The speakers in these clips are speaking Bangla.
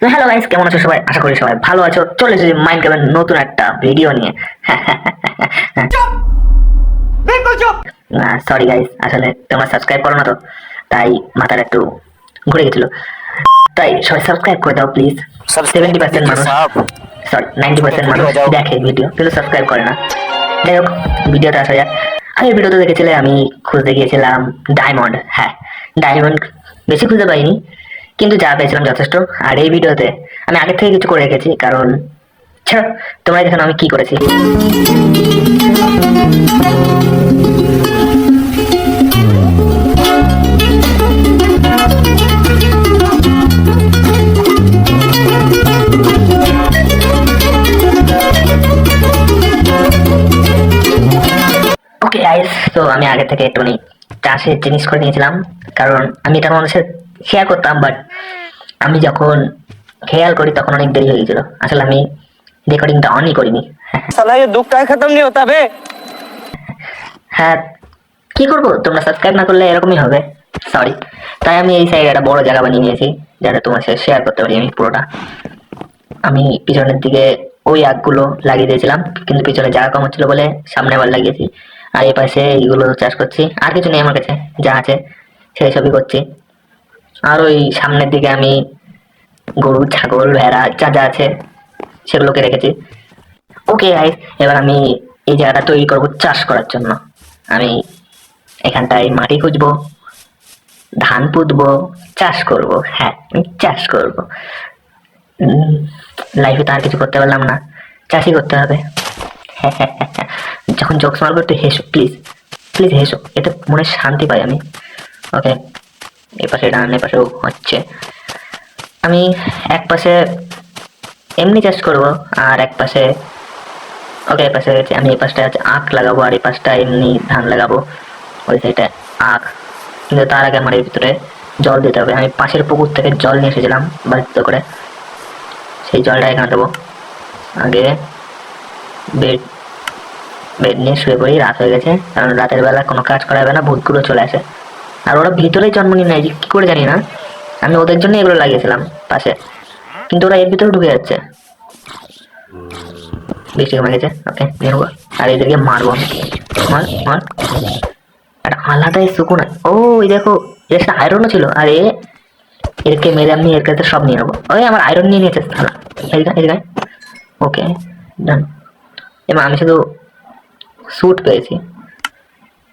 তো হ্যালো গাইস, কেমন আছো সবাই? আশা করি সবাই ভালো আছো। চলে এসেছি মাইনক্রাফটের নতুন একটা ভিডিও নিয়ে। না সরি গাইস, আসলে তোমরা সাবস্ক্রাইব করো না তো, তাই মাথাটা একটু ঘুরে গেছিল। তাই সবাই সাবস্ক্রাইব করে দাও প্লিজ। सब्सक्राइब कर 70% दीजिए মানুষ, साहब। সরি 90% वीडियो মানুষ आ जाओ। দেখে ভিডিও কিন্তু সাবস্ক্রাইব করে না। যাই হোক, ভিডিওতে আসা যাক। আগের ভিডিওতে দেখেছিলে আমি খুঁজতে গিয়েছিলাম ডায়মন্ড। হ্যাঁ, ডায়মন্ড বেশি খুঁজে পাইনি, কিন্তু যা পেয়েছিলাম যথেষ্ট। আর এই ভিডিওতে আমি আগে থেকে কিছু করে রেখেছি, কারণ ছাড়ো, তোমরা দেখো আমি কি করেছি। ওকে গাইস, তো আমি আগে থেকে একটুখানি চাষের জিনিস করে নিয়েছিলাম, কারণ আমি এটা মানুষের শেয়ার করতাম, বাট আমি যখন খেয়াল করি তখন অনেক দেরি হয়ে গেছিল। আসলে আমি রেকর্ডিংটা অনই করিনি। साला ये दुख का खत्म नहीं होता बे। হ্যাঁ, কি করবো, তোমরা সাবস্ক্রাইব না করলে এরকমই হবে। সরি। তাই আমি এই সাইডে একটা বড় জায়গা বানিয়ে নিয়েছি, যাতে তোমার সাথে শেয়ার করতে পারি আমি পুরোটা। আমি পিছনের দিকে ওই আগগুলো লাগিয়ে দিয়েছিলাম, কিন্তু পিছনে জায়গা কম হচ্ছিল বলে সামনে আবার লাগিয়েছি। আর এই পাশে এইগুলো চাষ করছি। আর কিছু নেই আমার কাছে, যা আছে সেই সবই করছি। আর ওই সামনের দিকে আমি গরু, ছাগল, ভেড়া যা যা আছে সেগুলোকে রেখেছি। ওকে গাইস, এবার আমি এই জায়গাটা তৈরি করব চাষ করার জন্য। আমি এখানটায় মাটি খুঁজবো, ধান পুঁতবো, চাষ করব। হ্যাঁ, আমি চাষ করব। লাইফে তো আর কিছু করতে পারলাম না, চাষই করতে হবে। যখন জোকস মারবো একটু হেসো প্লিজ, প্লিজ হেসো, এতে মনে শান্তি পাই আমি। ওকে, এপাশে ডান, এপাশেও হচ্ছে। আমি এক পাশে এমনি চাষ করব, আর এক পাশে ওকে, এই পাশে গেছে। আমি এই পাশটা আছে আখ লাগাবো, আর এই পাশটা এমনি ধান লাগাবো। ওই সাইডে আখ। কিন্তু তার আগে আমার এর ভিতরে জল দিতে হবে। আমি পাশের পুকুর থেকে জল নিয়ে এসেছিলাম বাড়িতে করে, সেই জলটা এখানে দেবো। আগে বেড বেড নিয়ে শুয়ে পড়ি, রাত হয়ে গেছে, কারণ রাতের বেলা কোনো কাজ করা যাবে না, ভূতগুলো চলে আসে। আর ওরা ভিতরেই জন্ম নিয়ে নেয়, কি করে জানি না। আমি ওদের জন্য এগুলো লাগিয়েছিলাম পাশে, কিন্তু ওরা এর ভিতরে ঢুকে যাচ্ছে। বৃষ্টি কমে গেছে, ওকে নিয়ে নেবো। আর এদেরকে মারবো আমি। মার মার। একটা আলাদাই সুকুন। ও, এই দেখো, এর একটা আয়রনও ছিল। আরে এরকে মেরে আমি এর কাছে সব নিয়ে নেবো। ওই আমার আয়রন নিয়ে নিয়েছে শালা। এদিকে এদিকে। ওকে, ডান। এবার আমি শুধু স্যুট পেয়েছি।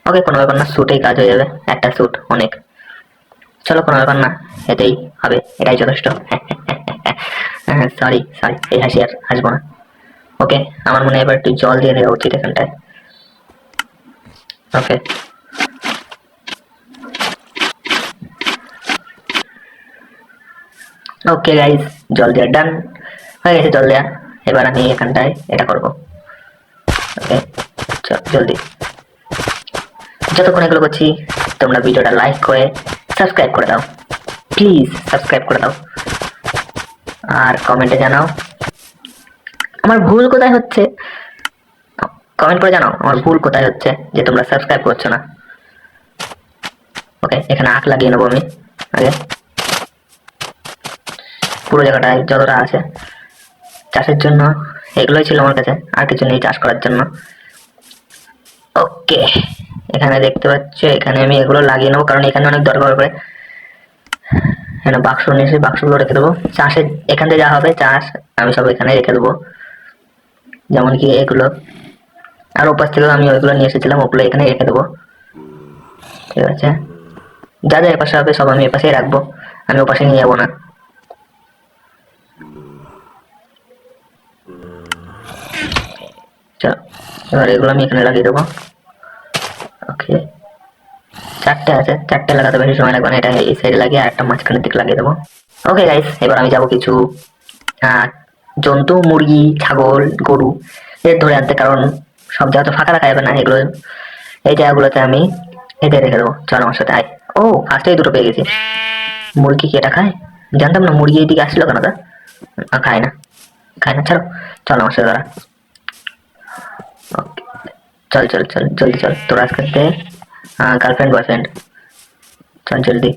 ওকে, কোনো ব্যাপার না, স্যুটেই কাজ হয়ে যাবে। একটা স্যুট অনেক। চলো, কোনো ব্যাপার না, এটাই হবে, এটাই যথেষ্ট। সরি সরি, এই হাসি আর হাসবো না। ওকে, আমার মনে হয় এবার একটু জল দিয়ে দেওয়া উচিত এখানটায়। ওকে, ওকে গাইস, জল দেওয়া ডান হয়ে গেছে। জল দেওয়া, এবার আমি এখানটায় এটা করব। ওকে, জলদি। যতক্ষণ এগুলো করছি, তোমরা ভিডিওটা লাইক করে সাবস্ক্রাইব করে দাও প্লিজ, সাবস্ক্রাইব করে দাও। আর কমেন্টে জানাও আমার ভুল কোথায় হচ্ছে। কমেন্ট করে জানাও আমার ভুল কোথায় হচ্ছে যে তোমরা সাবস্ক্রাইব করছো না। ওকে, এখানে আখ লাগিয়ে নেবো আমি আগে, পুরো জায়গাটায় যতটা আছে চাষের জন্য। এগুলোই ছিল আমার কাছে, আর কিছু নেই চাষ করার জন্য। ওকে, এখানে দেখতে পাচ্ছ, এখানে আমি এগুলো লাগিয়ে নেবো, কারণ এখানে অনেক দরকার পড়ে। এখানে বাক্স নিয়ে এসে বাক্সগুলো রেখে দেবো। চাষের এখান থেকে যা হবে চাষ আমি সব এখানে রেখে দেবো, যেমন কি এগুলো। আর ওপাশ থেকেও আমি ওইগুলো নিয়ে এসেছিলাম, ওগুলো এখানে রেখে দেবো। ঠিক আছে, যা যা এপাশে হবে সব আমি এপাশেই রাখবো, আমি ওপাশে নিয়ে যাবো না। চলো, এবার এগুলো আমি এখানে লাগিয়ে দেবো। ওকে, চারটে আছে, চারটে লাগাতে বেশি সময় লাগবে না। এটা এই সাইডে লাগিয়ে আর একটা মাঝখানের দিকে লাগিয়ে দেবো। ওকে গাইস, এবার আমি যাবো কিছু জন্তু, মুরগি, ছাগল, গরু এর ধরে আনতে, কারণ সব জায়গা তো ফাঁকা রাখা যাবে না। এগুলো এই জায়গাগুলোতে আমি এদের রেখে দেবো। চলো আমার সাথে আয়। ও, ফার্স্টেই দুটো পেয়ে গেছি। মুরগি কি এটা খায়? জানতাম না। মুরগি এইদিকে আসছিল কেন? তা খায় না, খায় না। ছাড়ো, চলো আমার সাথে দাঁড়া। ওকে, চল চল চল, জলদি চল। তোর আজকে গার্লফ্রেন্ড বয়ফ্রেন্ড, চল জলদি।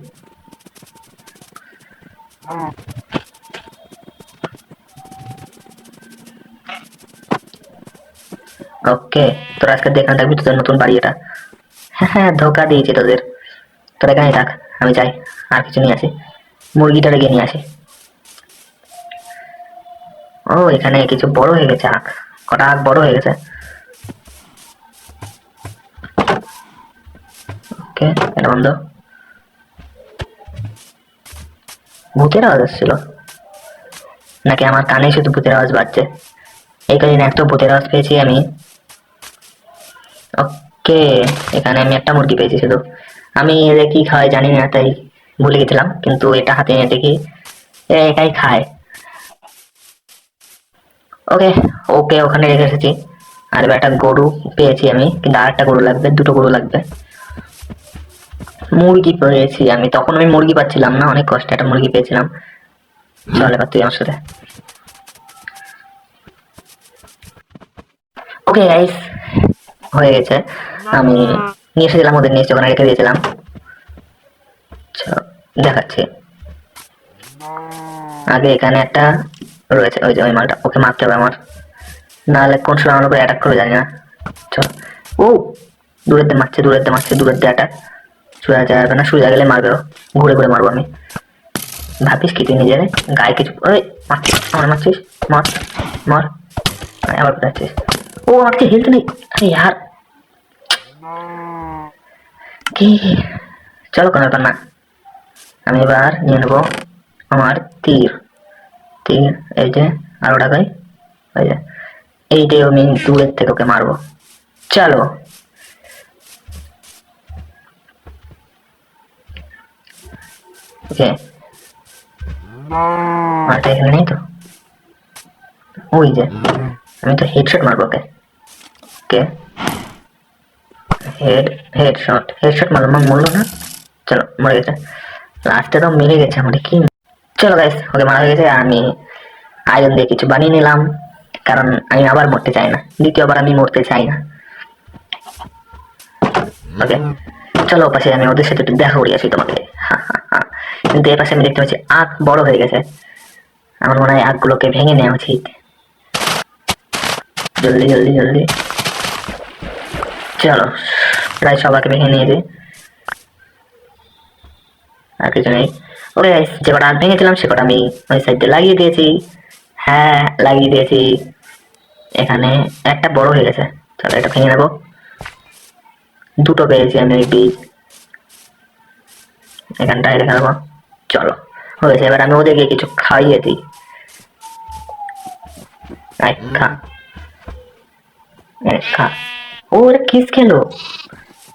ওকে, তোরা আজকে দেখান থাকবি তোদের নতুন বাড়ি এটা। হ্যাঁ হ্যাঁ, ধোকা দিয়েছি তোদের। তোরা এখানেই থাক, আমি যাই আর কিছু নিয়ে আসি, মুরগিটা রেখে নিয়ে আসি। ও এখানে কিছু বড় হয়ে গেছে আখ, কটা আখ বড় হয়ে গেছে। ওকে, এটা বন্ধ। ভূতের আওয়াজ আসছিল নাকি আমার কানে শুধু ভূতের আওয়াজ বাজছে? এই কদিন এত ভূতের আওয়াজ পেয়েছি আমি। ওকে, এখানে আমি একটা মুরগি পেয়েছি শুধু। আমি এদের কি খাওয়াই জানি না, তাই ভুলে গেছিলাম, কিন্তু এটা হাতে নিয়ে দেখি এটাই খায়। ওকে, ওকে ওখানে রেখে এসেছি। আর এবার একটা গরু পেয়েছি আমি, কিন্তু আর একটা গরু লাগবে, দুটো গরু লাগবে। মুরগি পেয়েছি আমি, তখন আমি মুরগি পাচ্ছিলাম না, অনেক কষ্টে একটা মুরগি পেয়েছিলাম। চল এবার তুই আমার সাথে। ওকে গাইস, হয়ে গেছে। আমি নিয়ে এসেছিলাম, ওদের নিয়ে এসে ওখানে রেখে দিয়েছিলাম। চলো দেখাচ্ছি। আগে এখানে একটা রয়েছে, ওই যে ওই মালটা, ওকে মারতে হবে আমার, নাহলে কোন সময় আমার উপরে অ্যাটাক করবে জানি না। চল। ও দূরের দিয়ে মারছে, দূরের দিয়ে মারছে, দূরের দিয়ে অ্যাটাক। সোজা যাবে না, সোজা গেলে মারবে ও। ঘুরে ঘুরে মারবো আমি। ভাবিস কি তুই নিজের গায়ে কিছু? ওই মারছিস, আমার মারছিস, মার মার। আবার কোথায় যাচ্ছিস? ও আমার কাছে হেলথ নেই, আরে यार কি। চলো কোনো ব্যাপার না, আমি এবার নিয়ে নেবো আমার তীর। তীর এই যে, আর ওটা কই? ওই যে এইটাই, আমি দূরের থেকে ওকে মারবো। চলো। ওকে, মারটা এখানে নেই তো? ওই যে, আমি তো হেডশট মারবো ওকে। ওকে, হেডশট মারলাম, আমার মরলো না। চলো, মরে গেছে, লাস্টে তো মেরে গেছে আমাকে কি। চলো গাইস, ওকে মারা হয়ে গেছে। আমি আয়রন দিয়ে কিছু বানিয়ে নিলাম, কারণ আমি আবার মরতে চাই না, দ্বিতীয়বার আমি মরতে চাই না। ওকে, চলো পাশে আমি ওদের সাথে একটু দেখা করি আসি তোমাকে। কিন্তু এর পাশে আমি দেখতে পাচ্ছি আখ বড় হয়ে গেছে, আমার মনে হয় আখগুলোকে ভেঙে নেওয়া উচিত। জলদি জলদি জলদি, চলো প্রায় সবাইকে ভেঙে নিয়েছি, আর কিছু নেই। ওকে গাইস, যে কটা আখ ভেঙেছিলাম সে কটা আমি ওই সাইডে লাগিয়ে দিয়েছি। হ্যাঁ লাগিয়ে দিয়েছি। এখানে একটা বড় হয়ে গেছে, চলো এটা ভেঙে নেবো। দুটো পেয়েছি আমি ওই বীজ, এখানটায় রেখে দেবো। চলো হয়েছে, এবার আমি ওদেরকে কিছু খাইয়ে দিই। আয় খা, খা। ও ওরা কিস খেলো,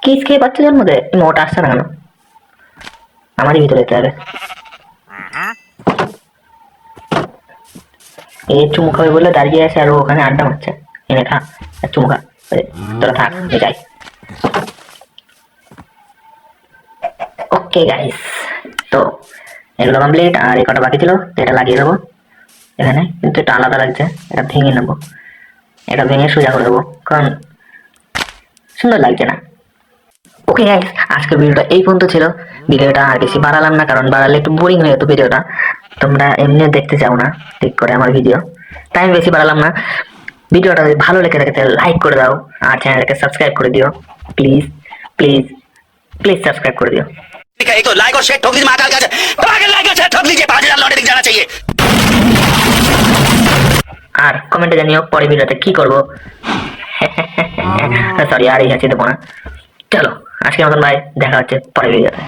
কিস খেয়ে বাচ্চা জন্ম দেয়। মোটা আসছে না কেন? আমারই ভিতরে যেতে হবে। এই চুমু খাবে বলে দাঁড়িয়ে আছে, আর ও ওখানে আড্ডা মারছে। এনে খা, আর চুমু খা। তোরা থাক, আমি যাই। ওকে গাইস, তো এগুলো কমপ্লিট, আর এই কটা বাকি ছিল, তো এটা লাগিয়ে দেবো এখানে। কিন্তু এটা আলাদা লাগছে, এটা ভেঙে নেবো, এটা ভেঙে সোজা করে দেবো, কারণ সুন্দর লাগছে না। ওকে গাইস, আজকের ভিডিওটা এই পর্যন্ত ছিল। ভিডিওটা আর বেশি বাড়ালাম না, কারণ বাড়ালে একটু বোরিং হয়ে যেত ভিডিওটা। তোমরা এমনিও দেখতে চাও না ঠিক করে আমার ভিডিও, তাই আমি বেশি বাড়ালাম না। ভিডিওটা যদি ভালো লেগে থাকে তাহলে লাইক করে দাও, আর চ্যানেলটাকে সাবস্ক্রাইব করে দিও। প্লিজ প্লিজ প্লিজ সাবস্ক্রাইব করে দিও। एक तो लाइक और शेयर ठोक दीजिए महाकाल का लाइक और शेयर ठोक दीजिए 5,000 लौटे दिख जाना चाहिए। আর কমেন্টে জানিও পরের ভিডিওতে কি করবো। সরি, আর এই আছে দেবো না। চলো আজকের মতন ভাই, দেখা হচ্ছে পরের ভিডিওতে।